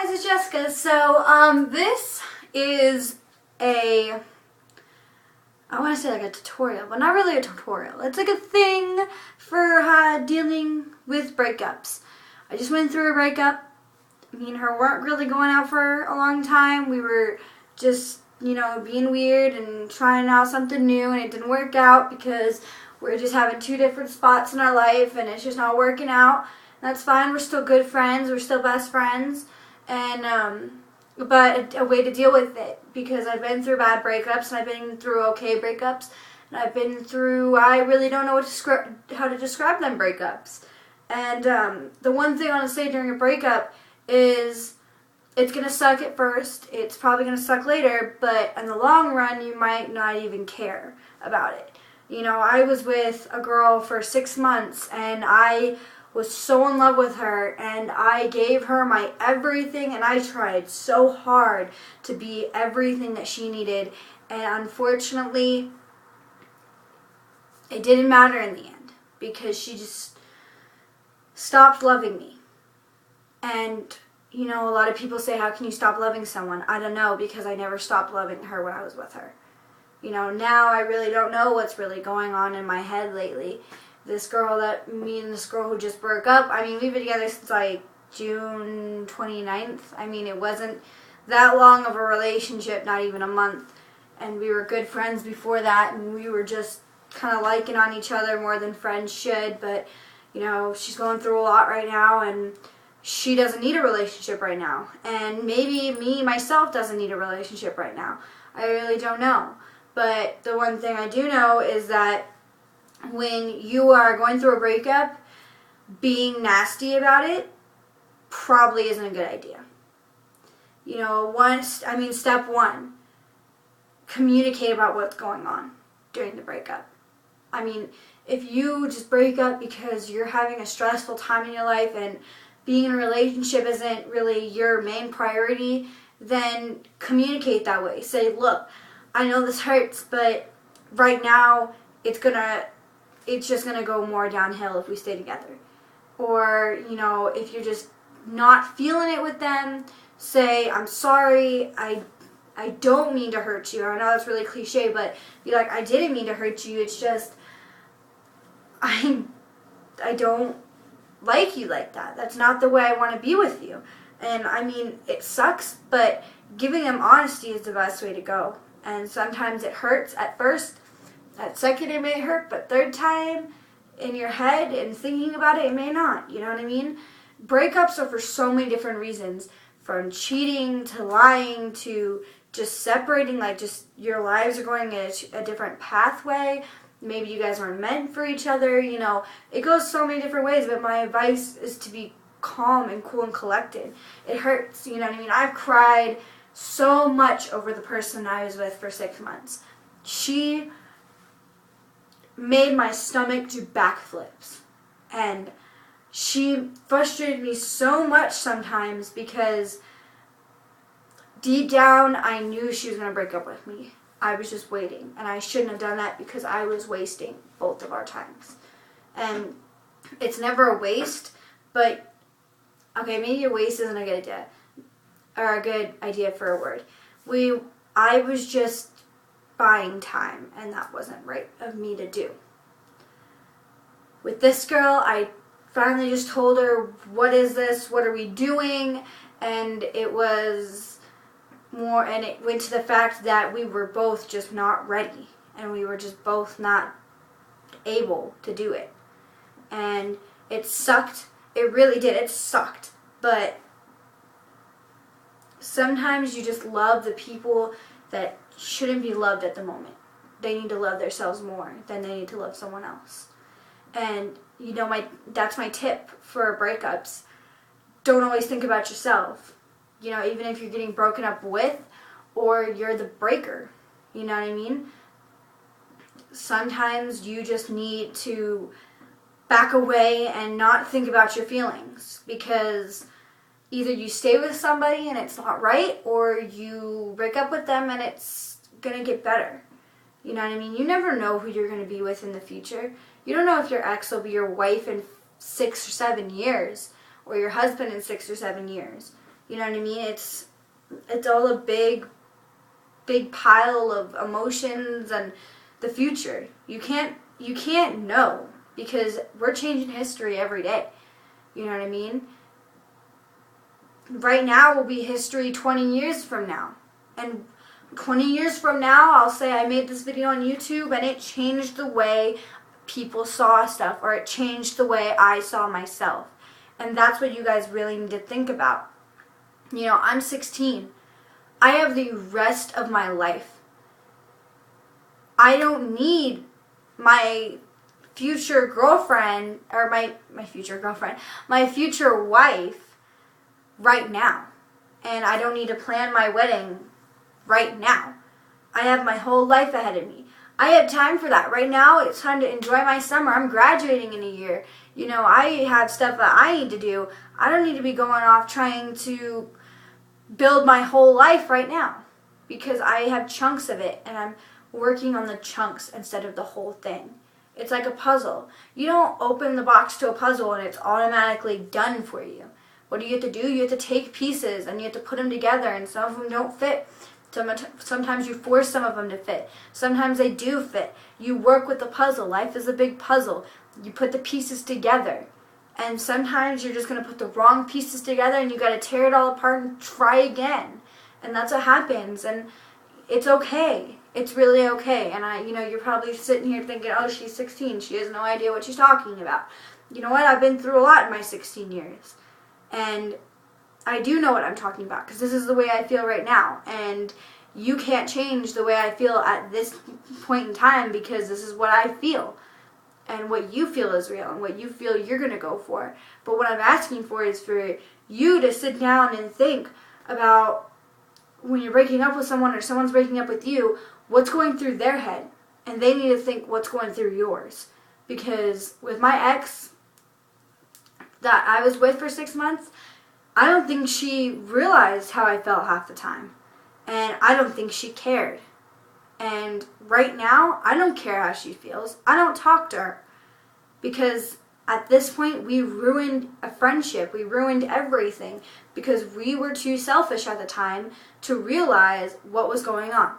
guys, it's Jessica. So, this is I want to say like a tutorial, but not really a tutorial. It's like a thing for dealing with breakups. I just went through a breakup. Me and her weren't really going out for a long time. We were just, being weird and trying out something new, and it didn't work out because we're just having two different spots in our life, and it's just not working out. That's fine. We're still good friends. We're still best friends. And, but a way to deal with it, because I've been through bad breakups, and I've been through okay breakups, and I've been through, I really don't know how to describe them breakups. And the one thing I want to say during a breakup is it's going to suck at first, it's probably going to suck later, but in the long run, you might not even care about it. I was with a girl for 6 months, and I was so in love with her, and I gave her my everything, and I tried so hard to be everything that she needed, and unfortunately it didn't matter in the end because she just stopped loving me. And a lot of people say, how can you stop loving someone? I don't know, because I never stopped loving her when I was with her. Now I really don't know what's really going on in my head lately. Me and this girl who just broke up, we've been together since like June 29th. It wasn't that long of a relationship, not even a month. And we were good friends before that, and we were just kind of liking on each other more than friends should. But, she's going through a lot right now, and she doesn't need a relationship right now. And maybe me, myself, doesn't need a relationship right now. I really don't know. But the one thing I do know is that when you are going through a breakup, being nasty about it probably isn't a good idea. Step one, communicate about what's going on during the breakup. If you just break up because you're having a stressful time in your life and being in a relationship isn't really your main priority, then communicate that way. Say, look, I know this hurts, but right now it's just gonna go more downhill if we stay together. Or, if you're just not feeling it with them, say, I'm sorry, I don't mean to hurt you. I know that's really cliche, but be like, I didn't mean to hurt you. It's just, I don't like you like that. That's not the way I want to be with you. And it sucks, but giving them honesty is the best way to go. And sometimes it hurts at first. At second it may hurt, but third time in your head and thinking about it may not. You know what I mean? Breakups are for so many different reasons. From cheating to lying to just separating, like just your lives are going a different pathway. Maybe you guys weren't meant for each other. It goes so many different ways, but my advice is to be calm and cool and collected. It hurts, I've cried so much over the person I was with for 6 months. She made my stomach do backflips, and she frustrated me so much sometimes because deep down I knew she was going to break up with me. I was just waiting, and I shouldn't have done that because I was wasting both of our times. And it's never a waste, but okay, maybe a waste isn't a good idea, or a good idea for a word. I was just buying time, and that wasn't right of me to do. With this girl, I finally just told her, what is this? What are we doing? And it went to the fact that we were both just not ready, and we were just both not able to do it. And it sucked. It really did. It sucked. But sometimes you just love the people that shouldn't be loved at the moment. They need to love themselves more than they need to love someone else. And that's my tip for breakups. Don't always think about yourself. Even if you're getting broken up with, or you're the breaker. You know what I mean? Sometimes you just need to back away and not think about your feelings, because either you stay with somebody and it's not right, or you break up with them and it's gonna get better. You know what I mean? You never know who you're gonna be with in the future. You don't know if your ex will be your wife in 6 or 7 years, or your husband in 6 or 7 years. You know what I mean? It's all a big pile of emotions and the future. You can't know, because we're changing history every day. You know what I mean? Right now will be history 20 years from now. And 20 years from now, I'll say I made this video on YouTube and it changed the way people saw stuff, or it changed the way I saw myself. And that's what you guys really need to think about. You know, I'm 16. I have the rest of my life. I don't need my future girlfriend, or my future girlfriend, my future wife right now. And I don't need to plan my wedding right now. I have my whole life ahead of me. I have time for that. Right now, it's time to enjoy my summer. I'm graduating in a year. You know, I have stuff that I need to do. I don't need to be going off trying to build my whole life right now, because I have chunks of it and I'm working on the chunks instead of the whole thing. It's like a puzzle. You don't open the box to a puzzle and it's automatically done for you. What do you have to do? You have to take pieces and you have to put them together, and some of them don't fit. Sometimes you force some of them to fit. Sometimes they do fit. You work with the puzzle. Life is a big puzzle. You put the pieces together. And sometimes you're just going to put the wrong pieces together and you got to tear it all apart and try again. And that's what happens. And it's okay. It's really okay. And you're probably sitting here thinking, oh, she's 16. She has no idea what she's talking about. You know what? I've been through a lot in my 16 years. And I do know what I'm talking about, because this is the way I feel right now. And you can't change the way I feel at this point in time, because this is what I feel. And what you feel is real, and what you feel you're going to go for. But what I'm asking for is for you to sit down and think about, when you're breaking up with someone or someone's breaking up with you, what's going through their head. And they need to think what's going through yours. Because with my ex that I was with for 6 months, I don't think she realized how I felt half the time. And I don't think she cared. And right now, I don't care how she feels. I don't talk to her. Because at this point, we ruined a friendship. We ruined everything. Because we were too selfish at the time to realize what was going on.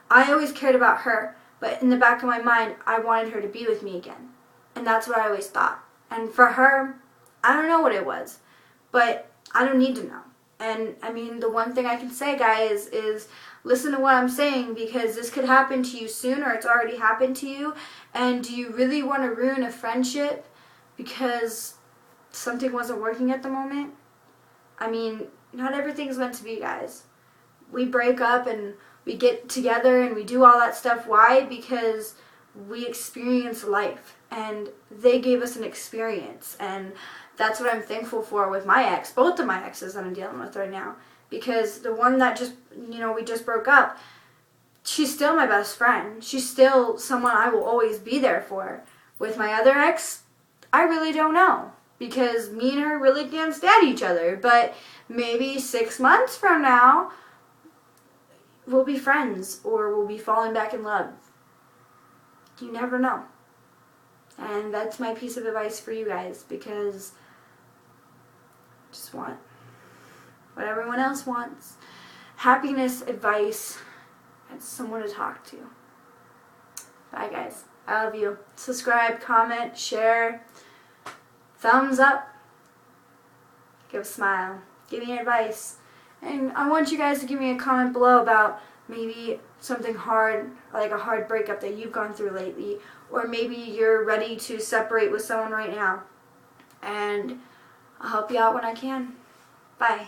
I always cared about her. But in the back of my mind, I wanted her to be with me again. And that's what I always thought. And for her, I don't know what it was. But I don't need to know. And I mean, the one thing I can say, guys, is listen to what I'm saying, because this could happen to you soon, or it's already happened to you. And do you really want to ruin a friendship because something wasn't working at the moment? I mean, not everything's meant to be, guys. We break up and we get together and we do all that stuff. Why? Because we experience life, and they gave us an experience. And that's what I'm thankful for with my ex, both of my exes that I'm dealing with right now. Because the one that we just broke up, she's still my best friend. She's still someone I will always be there for. With my other ex, I really don't know. Because me and her really can't stand each other. But maybe 6 months from now, we'll be friends, or we'll be falling back in love. You never know. And that's my piece of advice for you guys, because I just want what everyone else wants. Happiness, advice, and someone to talk to. Bye, guys. I love you. Subscribe, comment, share, thumbs up, give a smile, give me advice. And I want you guys to give me a comment below about maybe something hard, like a hard breakup that you've gone through lately, or maybe you're ready to separate with someone right now. And I'll help you out when I can. Bye.